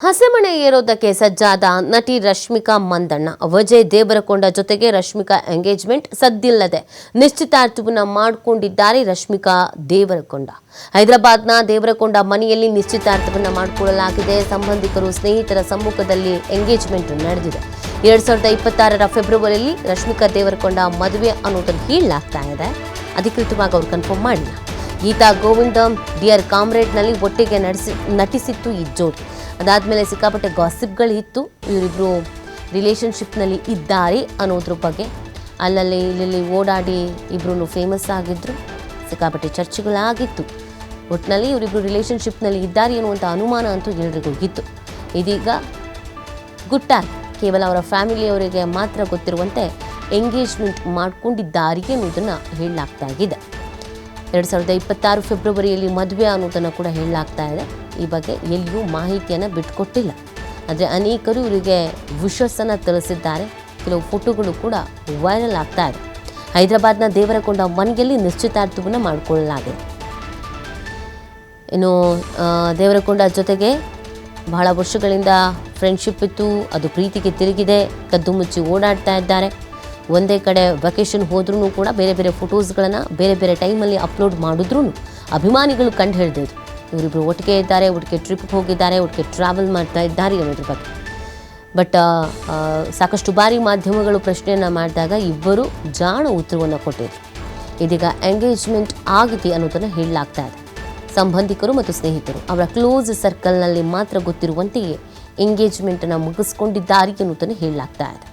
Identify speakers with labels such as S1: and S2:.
S1: ಹಸೆಮಣೆ ಏರೋದಕ್ಕೆ ಸಜ್ಜಾದ ನಟಿ ರಶ್ಮಿಕಾ ಮಂದಣ್ಣ ವಿಜಯ್ ದೇವರಕೊಂಡ ಜೊತೆಗೆ ರಶ್ಮಿಕಾ ಎಂಗೇಜ್ಮೆಂಟ್ ಸದ್ದಿಲ್ಲದೆ ನಿಶ್ಚಿತಾರ್ಥವನ್ನು ಮಾಡಿಕೊಂಡಿದ್ದಾರೆ. ರಶ್ಮಿಕಾ ದೇವರಕೊಂಡ ಹೈದರಾಬಾದ್ನ ದೇವರಕೊಂಡ ಮನೆಯಲ್ಲಿ ನಿಶ್ಚಿತಾರ್ಥವನ್ನು ಮಾಡಿಕೊಳ್ಳಲಾಗಿದೆ. ಸಂಬಂಧಿಕರು ಸ್ನೇಹಿತರ ಸಮ್ಮುಖದಲ್ಲಿ ಎಂಗೇಜ್ಮೆಂಟ್ ನಡೆದಿದೆ. 2026 ಫೆಬ್ರವರಿಯಲ್ಲಿ ರಶ್ಮಿಕಾ ದೇವರಕೊಂಡ ಮದುವೆ ಅನ್ನೋದನ್ನು ಹೇಳಲಾಗ್ತಾ ಇದೆ. ಅಧಿಕೃತವಾಗಿ ಅವರು ಕನ್ಫರ್ಮ್ ಮಾಡಿಲ್ಲ. ಗೀತಾ ಗೋವಿಂದಂ ಡಿಯರ್ ಕಾಮ್ರೇಡ್ನಲ್ಲಿ ಒಟ್ಟಿಗೆ ನಟಿಸಿತ್ತು ಈ ಜೋಡಿ. ಅದಾದಮೇಲೆ ಸಿಕ್ಕಾಪಟ್ಟೆ ಗಾಸಿಪ್ಗಳು ಇತ್ತು. ಇವರಿಬ್ಬರು ರಿಲೇಷನ್ಶಿಪ್ನಲ್ಲಿ ಇದ್ದಾರೆ ಅನ್ನೋದ್ರ ಬಗ್ಗೆ ಅಲ್ಲಲ್ಲಿ ಇಲ್ಲಿ ಓಡಾಡಿ ಇಬ್ಬರು ಫೇಮಸ್ ಆಗಿದ್ದರು. ಸಿಕ್ಕಾಪಟ್ಟೆ ಚರ್ಚೆಗಳಾಗಿತ್ತು. ಒಟ್ಟಿನಲ್ಲಿ ಇವರಿಬ್ಬರು ರಿಲೇಷನ್ಶಿಪ್ನಲ್ಲಿ ಇದ್ದಾರೆ ಅನ್ನುವಂಥ ಅನುಮಾನ ಅಂತೂ ಎಲ್ಲರಿಗೂ ಇತ್ತು. ಇದೀಗ ಗುಟ್ಟಾಗಿ ಕೇವಲ ಅವರ ಫ್ಯಾಮಿಲಿಯವರಿಗೆ ಮಾತ್ರ ಗೊತ್ತಿರುವಂತೆ ಎಂಗೇಜ್ಮೆಂಟ್ ಮಾಡಿಕೊಂಡಿದ್ದಾರೆ ಅನ್ನೋದನ್ನು ಹೇಳಲಾಗ್ತಾ ಇದೆ. 2026 ಫೆಬ್ರವರಿಯಲ್ಲಿ ಮದುವೆ ಅನ್ನೋದನ್ನು ಕೂಡ ಹೇಳಲಾಗ್ತಾ ಇದೆ. ಈ ಬಗ್ಗೆ ಎಲ್ಲಿಯೂ ಮಾಹಿತಿಯನ್ನು ಬಿಟ್ಟುಕೊಟ್ಟಿಲ್ಲ. ಆದರೆ ಅನೇಕರು ಇವರಿಗೆ ವಿಶ್ವಾಸನ ತಿಳಿಸಿದ್ದಾರೆ. ಕೆಲವು ಫೋಟೋಗಳು ಕೂಡ ವೈರಲ್ ಆಗ್ತಾ ಇದೆ. ಹೈದರಾಬಾದ್ನ ದೇವರಕೊಂಡ ಮನೆಯಲ್ಲಿ ನಿಶ್ಚಿತಾರ್ಥವನ್ನು ಮಾಡಿಕೊಳ್ಳಲಾಗಿದೆ. ಇನ್ನು ದೇವರಕೊಂಡ ಜೊತೆಗೆ ಬಹಳ ವರ್ಷಗಳಿಂದ ಫ್ರೆಂಡ್ಶಿಪ್ ಇತ್ತು. ಅದು ಪ್ರೀತಿಗೆ ತಿರುಗಿದೆ. ಕದ್ದು ಮುಚ್ಚಿ ಓಡಾಡ್ತಾ ಇದ್ದಾರೆ. ಒಂದೇ ಕಡೆ ವೆಕೇಷನ್ ಹೋದ್ರೂ ಕೂಡ ಬೇರೆ ಬೇರೆ ಫೋಟೋಸ್ಗಳನ್ನು ಬೇರೆ ಬೇರೆ ಟೈಮಲ್ಲಿ ಅಪ್ಲೋಡ್ ಮಾಡಿದ್ರೂ ಅಭಿಮಾನಿಗಳು ಕಂಡು ಹಿಡಿದಿದ್ರು. ಇವರಿಬ್ಬರು ಒಟ್ಟಿಗೆ ಇದ್ದಾರೆ, ಒಟ್ಟಿಗೆ ಟ್ರಿಪ್ಗೆ ಹೋಗಿದ್ದಾರೆ, ಒಟ್ಟಿಗೆ ಟ್ರಾವೆಲ್ ಮಾಡ್ತಾ ಇದ್ದಾರೆ ಅನ್ನೋದ್ರ ಬಗ್ಗೆ. ಬಟ್ ಸಾಕಷ್ಟು ಬಾರಿ ಮಾಧ್ಯಮಗಳು ಪ್ರಶ್ನೆಯನ್ನು ಮಾಡಿದಾಗ ಇಬ್ಬರು ಜಾಣ ಉತ್ತರವನ್ನು ಕೊಟ್ಟಿದ್ರು. ಇದೀಗ ಎಂಗೇಜ್ಮೆಂಟ್ ಆಗಿದೆ ಅನ್ನೋದನ್ನು ಹೇಳಲಾಗ್ತಾ ಇದೆ. ಸಂಬಂಧಿಕರು ಮತ್ತು ಸ್ನೇಹಿತರು ಅವರ ಕ್ಲೋಸ್ ಸರ್ಕಲ್ನಲ್ಲಿ ಮಾತ್ರ ಗೊತ್ತಿರುವಂತೆಯೇ ಎಂಗೇಜ್ಮೆಂಟನ್ನು ಮುಗಿಸ್ಕೊಂಡಿದ್ದಾರೆ ಅನ್ನೋದನ್ನು ಹೇಳಲಾಗ್ತಾ ಇದೆ.